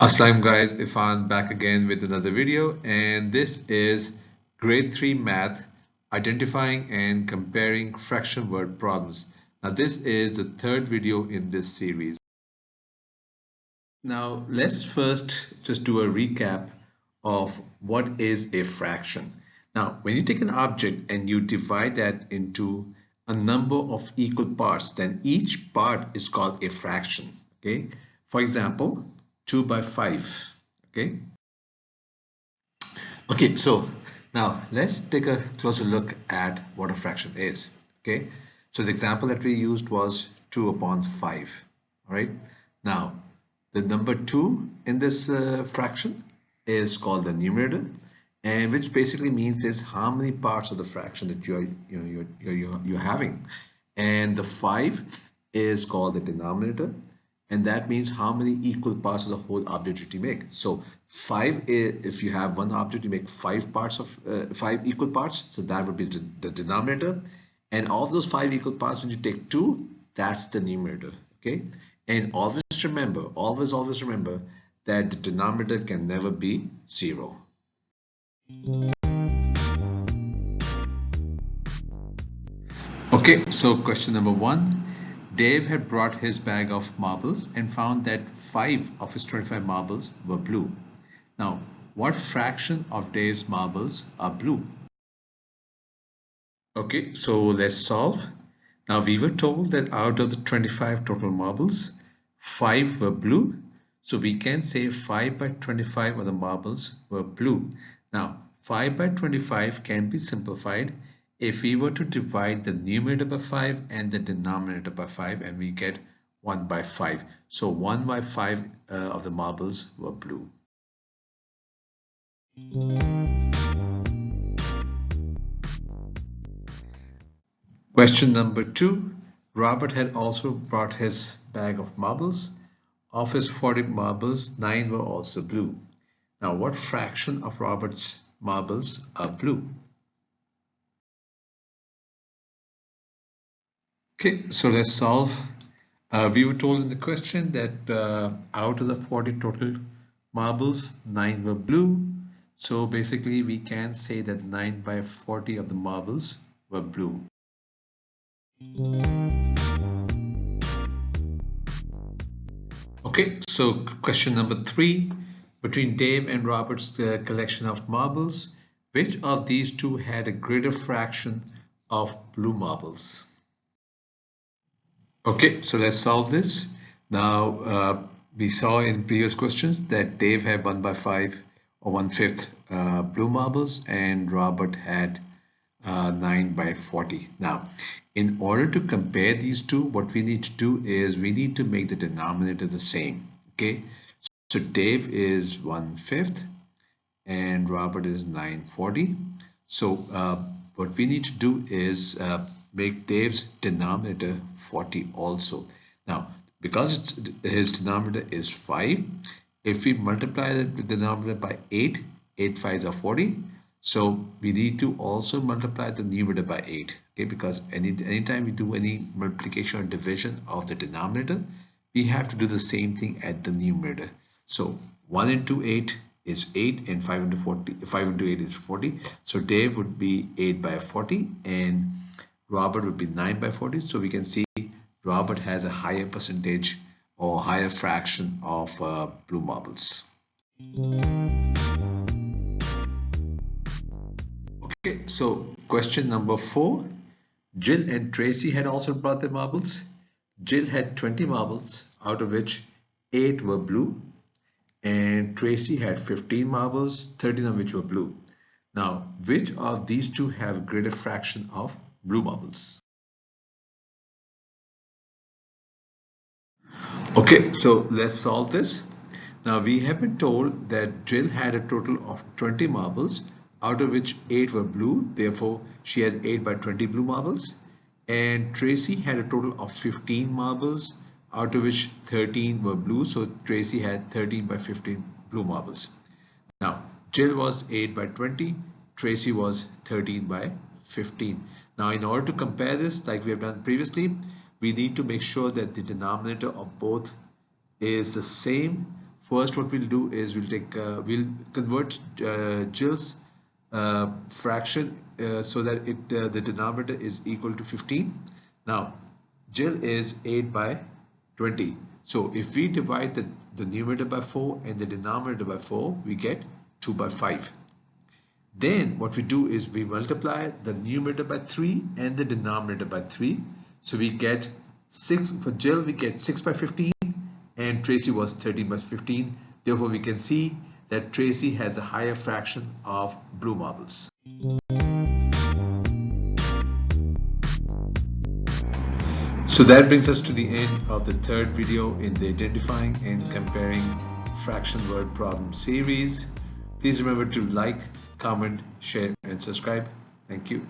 Assalamu guys, Ifan back again with another video, and this is grade 3 math, identifying and comparing fraction word problems. Now this is the third video in this series. Now let's first just do a recap of what is a fraction. Now when you take an object and you divide that into a number of equal parts, then each part is called a fraction. Okay, for example, 2 by 5. Okay, so now let's take a closer look at what a fraction is. Okay, so the example that we used was 2 upon 5. All right, now the number 2 in this fraction is called the numerator, and which basically means is how many parts of the fraction that you're having, and the 5 is called the denominator, and that means how many equal parts of the whole object that you make. So 5 is, if you have one object, you make 5 parts of 5 equal parts, so that would be the denominator, and all of those 5 equal parts, when you take 2, that's the numerator. Okay, and always remember, always remember that the denominator can never be 0. Okay, so question number 1. Dave had brought his bag of marbles and found that 5 of his 25 marbles were blue. Now, what fraction of Dave's marbles are blue? Okay, so let's solve. Now, we were told that out of the 25 total marbles, 5 were blue. So we can say 5 by 25 of the marbles were blue. Now, 5 by 25 can be simplified if we were to divide the numerator by 5 and the denominator by 5, and we get 1 by 5. So 1 by 5 of the marbles were blue. Question number 2. Robert had also brought his bag of marbles. Of his 40 marbles, 9 were also blue. Now, what fraction of Robert's marbles are blue? Okay, so let's solve. We were told in the question that out of the 40 total marbles, 9 were blue. So basically, we can say that 9 by 40 of the marbles were blue. Okay, so question number 3. Between Dave and Robert's collection of marbles, which of these two had a greater fraction of blue marbles? Okay, so let's solve this. Now, we saw in previous questions that Dave had 1 by 5 or 1/5 blue marbles, and Robert had 9 by 40. Now, in order to compare these two, what we need to do is we need to make the denominator the same. Okay, so Dave is 1/5 and Robert is 9/40. So what we need to do is make Dave's denominator 40 also. Now, because his denominator is 5, if we multiply the denominator by 8, 8 5s are 40. So we need to also multiply the numerator by 8. Okay, because anytime we do any multiplication or division of the denominator, we have to do the same thing at the numerator. So 1 into 8 is 8, and 5 into 8 is 40. So Dave would be 8 by 40 and Robert would be 9 by 40. So we can see Robert has a higher percentage or higher fraction of blue marbles. Okay, so question number 4. Jill and Tracy had also brought their marbles. Jill had 20 marbles, out of which 8 were blue, and Tracy had 15 marbles, 13 of which were blue. Now, which of these two have a greater fraction of blue marbles? Okay, so let's solve this. Now, we have been told that Jill had a total of 20 marbles, out of which 8 were blue, therefore she has 8 by 20 blue marbles. And Tracy had a total of 15 marbles, out of which 13 were blue, so Tracy had 13 by 15 blue marbles. Now, Jill was 8 by 20, Tracy was 13 by 15. Now, in order to compare this, like we have done previously, we need to make sure that the denominator of both is the same First, what we'll do is we'll convert Jill's fraction so that the denominator is equal to 15. Now, Jill is 8 by 20. So if we divide the numerator by 4 and the denominator by 4, we get 2 by 5. Then what we do is we multiply the numerator by 3 and the denominator by 3. So we get 6 for Jill, we get 6 by 15, and Tracy was 13 by 15. Therefore, we can see that Tracy has a higher fraction of blue marbles. So that brings us to the end of the third video in the Identifying and Comparing Fraction Word Problem series. Please remember to like, comment, share, and subscribe. Thank you.